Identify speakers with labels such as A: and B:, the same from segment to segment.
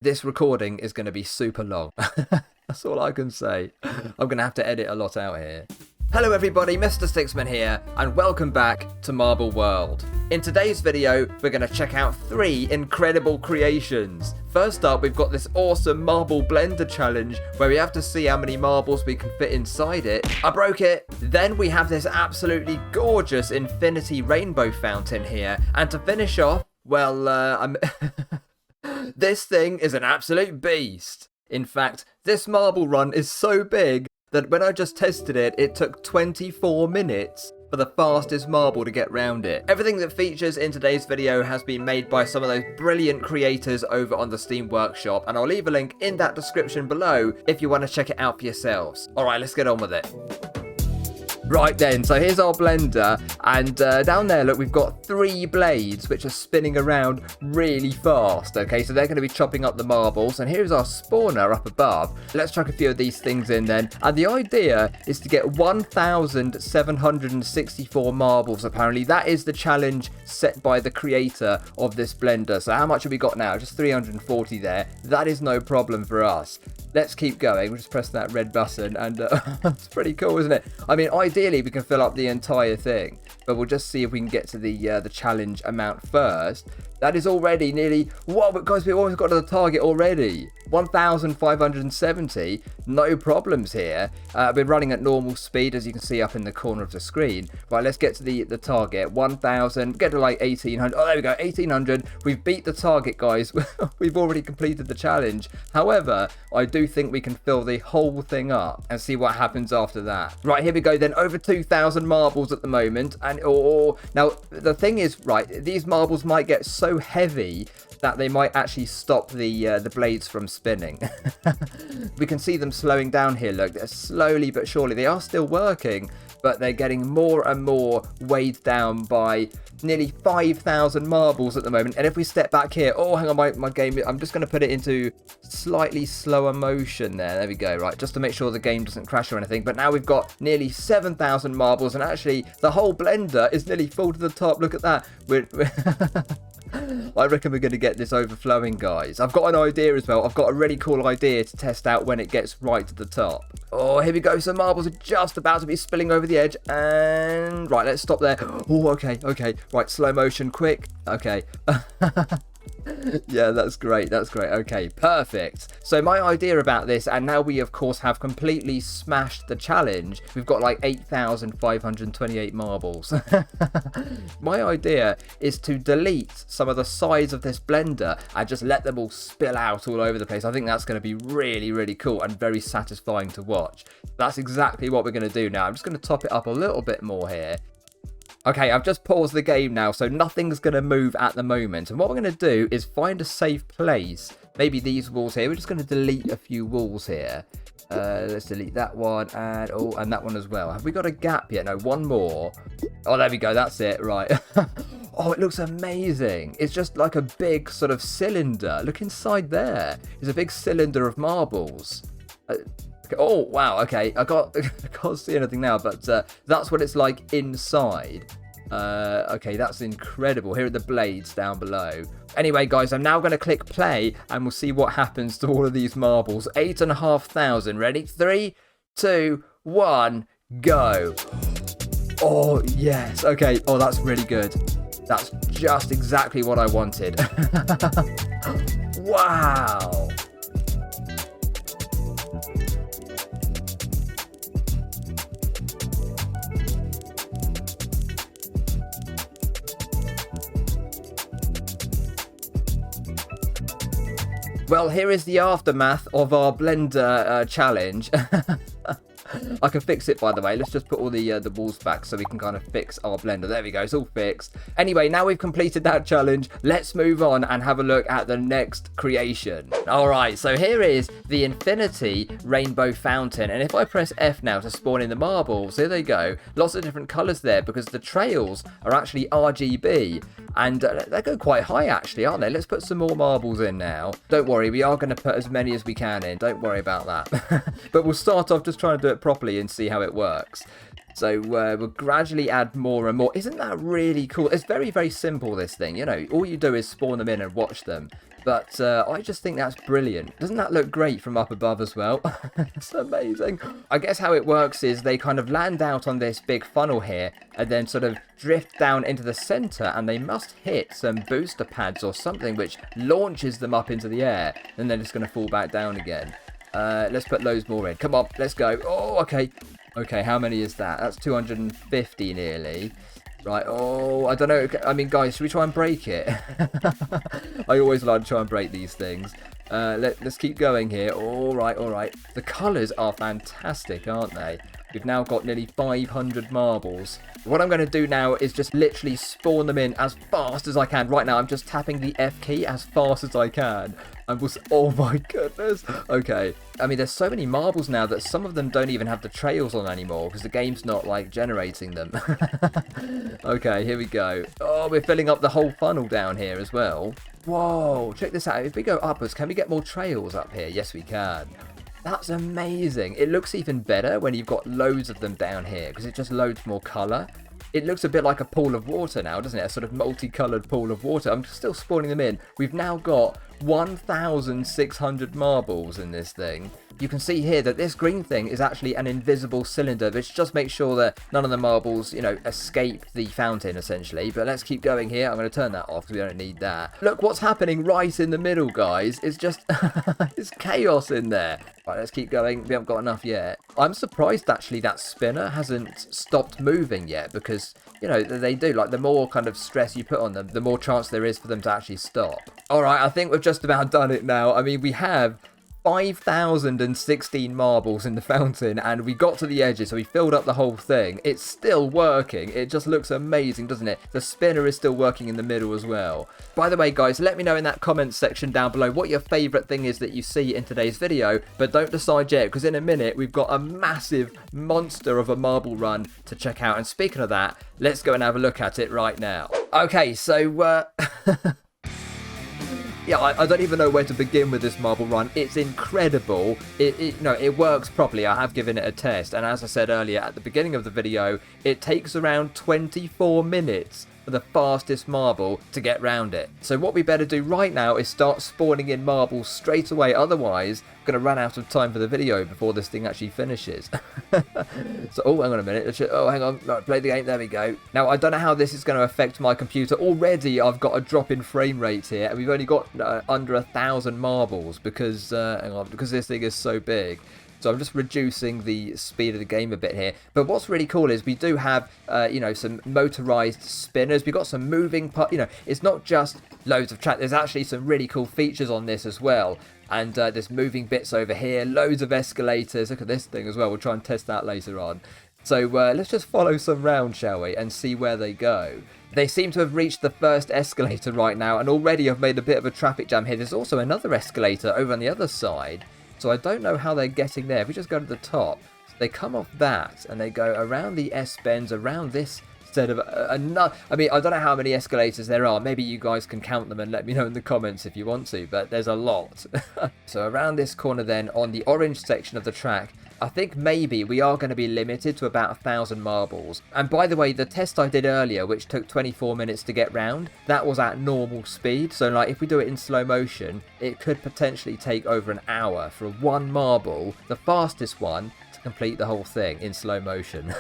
A: this recording is going to be super long. That's all I can say. I'm going to have to edit a lot out here. Hello everybody, Mr. Sixman here, and welcome back to Marble World. In today's video, we're going to check out 3 incredible creations. First up, we've got this awesome marble blender challenge, where we have to see how many marbles we can fit inside it. I broke it. Then we have this absolutely gorgeous infinity rainbow fountain here, and to finish off, well, this thing is an absolute beast. In fact, this marble run is so big that when I just tested it, it took 24 minutes for the fastest marble to get round it. Everything that features in today's video has been made by some of those brilliant creators over on the Steam Workshop, and I'll leave a link in that description below if you want to check it out for yourselves. Alright, let's get on with it. Right then, so here's our blender, and down there, look, we've got 3 blades which are spinning around really fast, okay? So they're going to be chopping up the marbles, and here's our spawner up above. Let's chuck a few of these things in then, and the idea is to get 1,764 marbles, apparently. That is the challenge set by the creator of this blender. So how much have we got now? Just 340 there. That is no problem for us. Let's keep going. We'll just press that red button, and it's pretty cool, isn't it? I mean, ideally, we can fill up the entire thing, but we'll just see if we can get to the challenge amount first. That is already nearly... Whoa, but guys, we've almost got to the target already. 1,570. No problems here. We're running at normal speed, as you can see up in the corner of the screen. Right, let's get to the target. 1,000. Get to like 1,800. Oh, there we go. 1,800. We've beat the target, guys. We've already completed the challenge. However, I do think we can fill the whole thing up and see what happens after that. Right, here we go then. Over 2,000 marbles at the moment. And now, the thing is, right, these marbles might get so heavy that they might actually stop the blades from spinning. We can see them slowing down here. Look, they're slowly but surely. They are still working, but they're getting more and more weighed down by nearly 5,000 marbles at the moment. And if we step back here, oh, hang on, my game, I'm just going to put it into slightly slower motion there. There we go, right, just to make sure the game doesn't crash or anything. But now we've got nearly 7,000 marbles, and actually the whole blender is nearly full to the top. Look at that. I reckon we're going to get this overflowing, guys. I've got an idea as well. I've got a really cool idea to test out when it gets right to the top. Oh, here we go. Some marbles are just about to be spilling over the edge. And right, let's stop there. Oh, okay. Right, slow motion, quick. Okay. Yeah, that's great. Okay, perfect. So my idea about this, and now we of course have completely smashed the challenge. We've got like 8,528 marbles. My idea is to delete some of the sides of this blender and just let them all spill out all over the place. I think that's going to be really, really cool and very satisfying to watch. That's exactly what we're going to do now. I'm just going to top it up a little bit more here. Okay, I've just paused the game now, so nothing's going to move at the moment. And what we're going to do is find a safe place. Maybe these walls here. We're just going to delete a few walls here. Let's delete that one and that one as well. Have we got a gap yet? No, one more. Oh, there we go. That's it. Right. Oh, it looks amazing. It's just like a big sort of cylinder. Look inside there. It's a big cylinder of marbles. Oh, wow, okay, I can't see anything now, but that's what it's like inside. Okay, that's incredible. Here are the blades down below. Anyway, guys, I'm now going to click play, and we'll see what happens to all of these marbles. 8,500. Ready? 3, 2, 1, go. Oh, yes. Okay. Oh, that's really good. That's just exactly what I wanted. Wow. Well, here is the aftermath of our blender challenge. I can fix it, by the way. Let's just put all the walls back so we can kind of fix our blender. There we go. It's all fixed. Anyway, now we've completed that challenge. Let's move on and have a look at the next creation. All right, so here is the infinity rainbow fountain. And if I press F now to spawn in the marbles, here they go. Lots of different colors there because the trails are actually RGB. And they go quite high, actually, aren't they? Let's put some more marbles in now. Don't worry, we are going to put as many as we can in. Don't worry about that. But we'll start off just trying to do it properly and see how it works. So we'll gradually add more and more. Isn't that really cool? It's very, very simple, this thing. You know, all you do is spawn them in and watch them. But I just think that's brilliant. Doesn't that look great from up above as well? It's amazing. I guess how it works is they kind of land out on this big funnel here and then sort of drift down into the center, and they must hit some booster pads or something which launches them up into the air, and then it's going to fall back down again. Let's put loads more in. Come on, let's go. Oh, okay. Okay, how many is that? That's 250 nearly. Right, oh, I don't know. I mean, guys, should we try and break it? I always like to try and break these things. Let's keep going here. All right, all right. The colours are fantastic, aren't they? We've now got nearly 500 marbles. What I'm going to do now is just literally spawn them in as fast as I can. Right now, I'm just tapping the F key as fast as I can. Oh my goodness. Okay. I mean, there's so many marbles now that some of them don't even have the trails on anymore because the game's not, like, generating them. Okay, here we go. Oh, we're filling up the whole funnel down here as well. Whoa, check this out. If we go upwards, can we get more trails up here? Yes, we can. That's amazing. It looks even better when you've got loads of them down here because it just loads more colour. It looks a bit like a pool of water now, doesn't it? A sort of multicoloured pool of water. I'm still spawning them in. We've now got 1,600 marbles in this thing. You can see here that this green thing is actually an invisible cylinder, which just makes sure that none of the marbles, you know, escape the fountain, essentially. But let's keep going here. I'm going to turn that off because we don't need that. Look what's happening right in the middle, guys. It's just, it's chaos in there. Right, let's keep going. We haven't got enough yet. I'm surprised, actually, that spinner hasn't stopped moving yet because, you know, they do. Like, the more kind of stress you put on them, the more chance there is for them to actually stop. All right, I think we've just about done it now. I mean, we have 5,016 marbles in the fountain, and we got to the edges, so we filled up the whole thing. It's still working. It just looks amazing, doesn't it? The spinner is still working in the middle as well. By the way, guys, let me know in that comments section down below what your favourite thing is that you see in today's video, but don't decide yet, because in a minute we've got a massive monster of a marble run to check out. And speaking of that, let's go and have a look at it right now. Okay, so yeah, I don't even know where to begin with this marble run. It's incredible. It works properly. I have given it a test. And as I said earlier at the beginning of the video, it takes around 24 minutes for the fastest marble to get round it. So what we better do right now is start spawning in marbles straight away. Otherwise, I'm going to run out of time for the video before this thing actually finishes. So, oh, hang on a minute. Oh, hang on. Right, play the game. There we go. Now, I don't know how this is going to affect my computer. Already, I've got a drop in frame rate here. And we've only got under 1,000 marbles because, hang on, because this thing is so big. So I'm just reducing the speed of the game a bit here. But what's really cool is we do have, you know, some motorized spinners. We've got some moving parts. You know, it's not just loads of track. There's actually some really cool features on this as well. And there's moving bits over here. Loads of escalators. Look at this thing as well. We'll try and test that later on. So let's just follow some round, shall we? And see where they go. They seem to have reached the first escalator right now. And already I've made a bit of a traffic jam here. There's also another escalator over on the other side. So I don't know how they're getting there. If we just go to the top, so they come off that and they go around the S-bends, around this set of another. I mean, I don't know how many escalators there are. Maybe you guys can count them and let me know in the comments if you want to, but there's a lot. So around this corner then, on the orange section of the track, I think maybe we are going to be limited to about 1,000 marbles. And by the way, the test I did earlier, which took 24 minutes to get round, that was at normal speed. So like if we do it in slow motion, it could potentially take over an hour for one marble, the fastest one, to complete the whole thing in slow motion.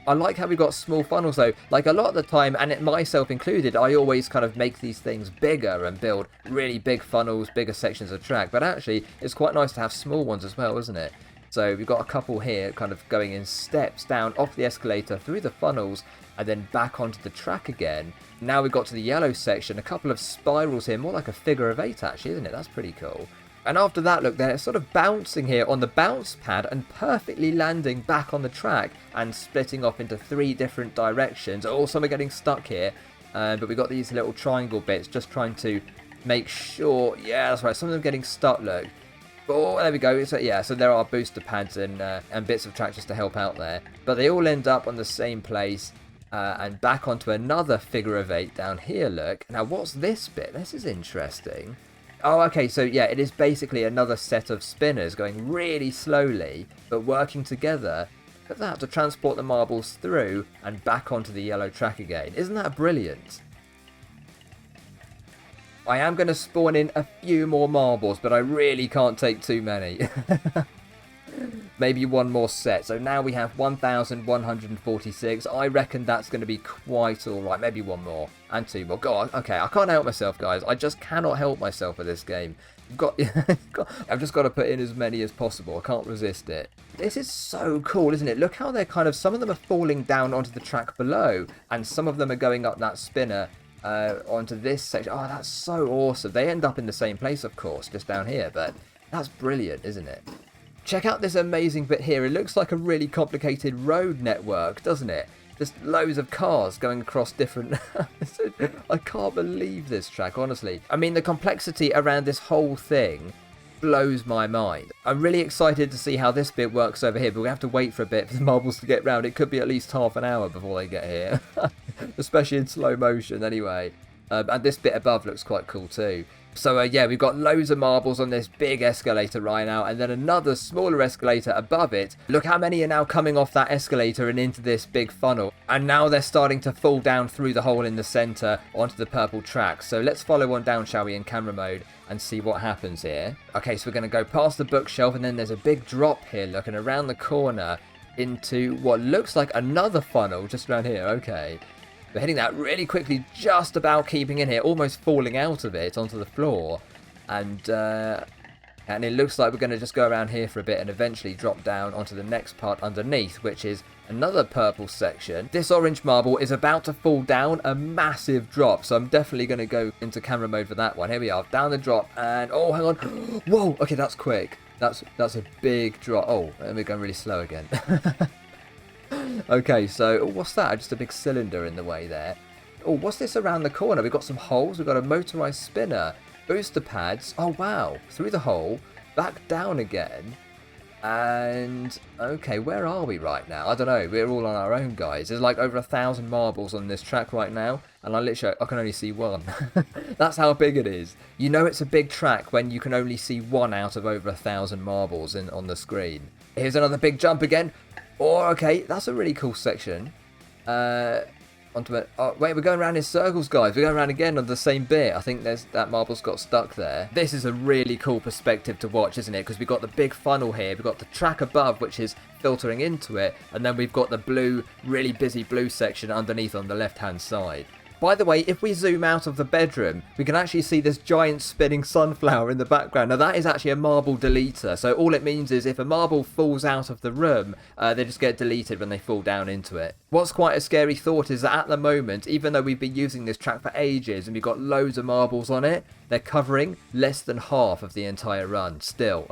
A: I like how we've got small funnels though. Like a lot of the time, and myself included, I always kind of make these things bigger and build really big funnels, bigger sections of track. But actually, it's quite nice to have small ones as well, isn't it? So we've got a couple here kind of going in steps down off the escalator through the funnels and then back onto the track again. Now we've got to the yellow section, a couple of spirals here, more like a figure of 8 actually, isn't it? That's pretty cool. And after that, look, they're sort of bouncing here on the bounce pad and perfectly landing back on the track and splitting off into 3 different directions. Oh, some are getting stuck here, but we've got these little triangle bits just trying to make sure. Yeah, that's right, some of them getting stuck, look. Oh, there we go. So yeah, so there are booster pads and bits of track just to help out there. But they all end up on the same place and back onto another figure of 8 down here, look. Now, what's this bit? This is interesting. Oh, okay, so yeah, it is basically another set of spinners going really slowly, but working together. But that to transport the marbles through and back onto the yellow track again. Isn't that brilliant? I am going to spawn in a few more marbles, but I really can't take too many. Maybe one more set. So now we have 1,146. I reckon that's going to be quite alright. Maybe one more and two more. God, okay, I can't help myself, guys. I just cannot help myself with this game. I've just got to put in as many as possible. I can't resist it. This is so cool, isn't it? Look how they're kind of, some of them are falling down onto the track below, and some of them are going up that spinner onto this section. Oh, that's so awesome. They end up in the same place, of course, just down here, but that's brilliant, isn't it? Check out this amazing bit here. It looks like a really complicated road network, doesn't it? Just loads of cars going across different... I can't believe this track, honestly. I mean, the complexity around this whole thing blows my mind. I'm really excited to see how this bit works over here, but we have to wait for a bit for the marbles to get round. It could be at least half an hour before they get here. Especially in slow motion, anyway. And this bit above looks quite cool too. So yeah, we've got loads of marbles on this big escalator right now, and then another smaller escalator above it. Look how many are now coming off that escalator and into this big funnel. And now they're starting to fall down through the hole in the center onto the purple track. So let's follow on down, shall we, in camera mode and see what happens here. Okay, so we're going to go past the bookshelf, and then there's a big drop here looking around the corner into what looks like another funnel just around here. Okay. We're hitting that really quickly, just about keeping in here, almost falling out of it onto the floor. And it looks like we're going to just go around here for a bit and eventually drop down onto the next part underneath, which is another purple section. This orange marble is about to fall down a massive drop, so I'm definitely going to go into camera mode for that one. Here we are, down the drop, and oh, hang on. Whoa, okay, that's quick. That's a big drop. Oh, and we're going really slow again. Okay, so what's that? Just a big cylinder in the way there. Oh, what's this around the corner? We've got some holes. We've got a motorized spinner. Booster pads. Oh, wow. Through the hole. Back down again. And, okay, where are we right now? I don't know. We're all on our own, guys. There's like over 1,000 marbles on this track right now. And I can only see one. That's how big it is. You know it's a big track when you can only see one out of over 1,000 marbles on the screen. Here's another big jump again. Oh, okay, that's a really cool section. Onto it. Oh, wait, we're going around in circles, guys. We're going around again on the same bit. I think that marble's got stuck there. This is a really cool perspective to watch, isn't it? Because we've got the big funnel here. We've got the track above, which is filtering into it. And then we've got the blue, really busy blue section underneath on the left-hand side. By the way, if we zoom out of the bedroom, we can actually see this giant spinning sunflower in the background. Now, that is actually a marble deleter. So all it means is if a marble falls out of the room, they just get deleted when they fall down into it. What's quite a scary thought is that at the moment, even though we've been using this track for ages and we've got loads of marbles on it, they're covering less than half of the entire run still.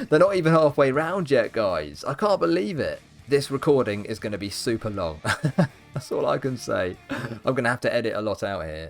A: They're not even halfway round yet, guys. I can't believe it. This recording is going to be super long. That's all I can say. I'm going to have to edit a lot out here.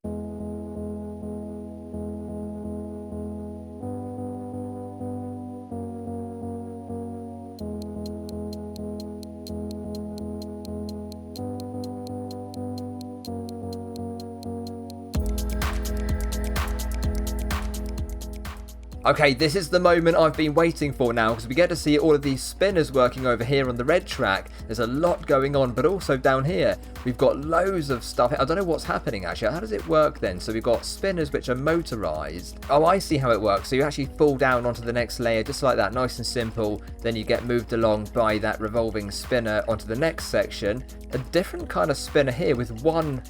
A: Okay, this is the moment I've been waiting for now, because we get to see all of these spinners working over here on the red track. There's a lot going on, but also down here, we've got loads of stuff. I don't know what's happening, actually. How does it work then? So we've got spinners which are motorized. Oh, I see how it works. So you actually fall down onto the next layer, just like that, nice and simple. Then you get moved along by that revolving spinner onto the next section. A different kind of spinner here with one...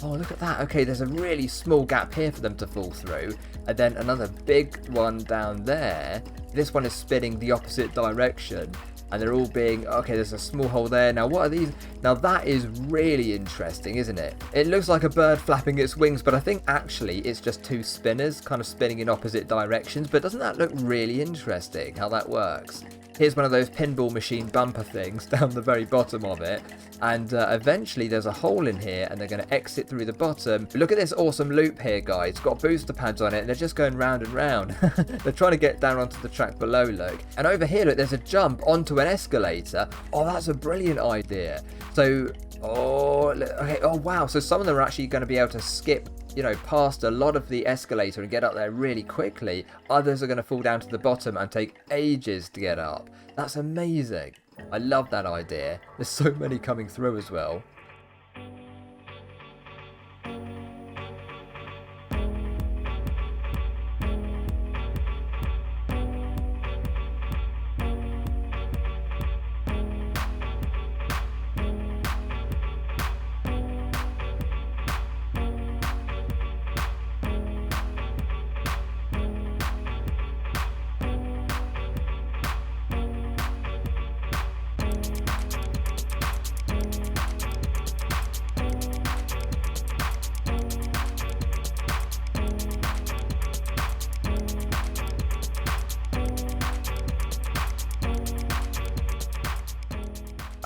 A: Oh, look at that. Okay, there's a really small gap here for them to fall through. And then another big one down there. This one is spinning the opposite direction. And they're all being... Okay, there's a small hole there. Now, what are these? Now, that is really interesting, isn't it? It looks like a bird flapping its wings, but I think actually it's just two spinners kind of spinning in opposite directions. But doesn't that look really interesting, how that works? Here's one of those pinball machine bumper things down the very bottom of it. And eventually there's a hole in here and they're going to exit through the bottom. Look at this awesome loop here, guys. It's got booster pads on it and they're just going round and round. They're trying to get down onto the track below, look. And over here, look, there's a jump onto an escalator. Oh, that's a brilliant idea. So, oh, okay, oh wow. So some of them are actually going to be able to skip, you know, past a lot of the escalator and get up there really quickly. Others are going to fall down to the bottom and take ages to get up. That's amazing. I love that idea. There's so many coming through as well.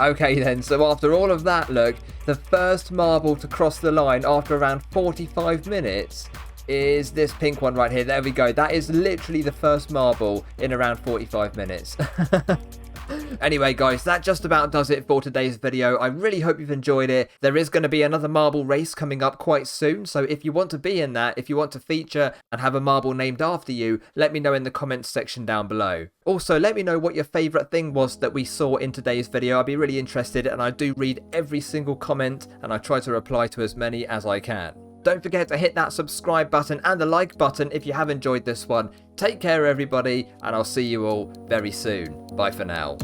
A: Okay then, so after all of that, look, the first marble to cross the line after around 45 minutes is this pink one right here. There we go. That is literally the first marble in around 45 minutes. Anyway, guys, that just about does it for today's video. I really hope you've enjoyed it. There is going to be another marble race coming up quite soon, so if you want to be in that, if you want to feature and have a marble named after you, let me know in the comments section down below. Also, let me know what your favourite thing was that we saw in today's video. I'd be really interested, and I do read every single comment, and I try to reply to as many as I can. Don't forget to hit that subscribe button and the like button if you have enjoyed this one. Take care, everybody, and I'll see you all very soon. Bye for now.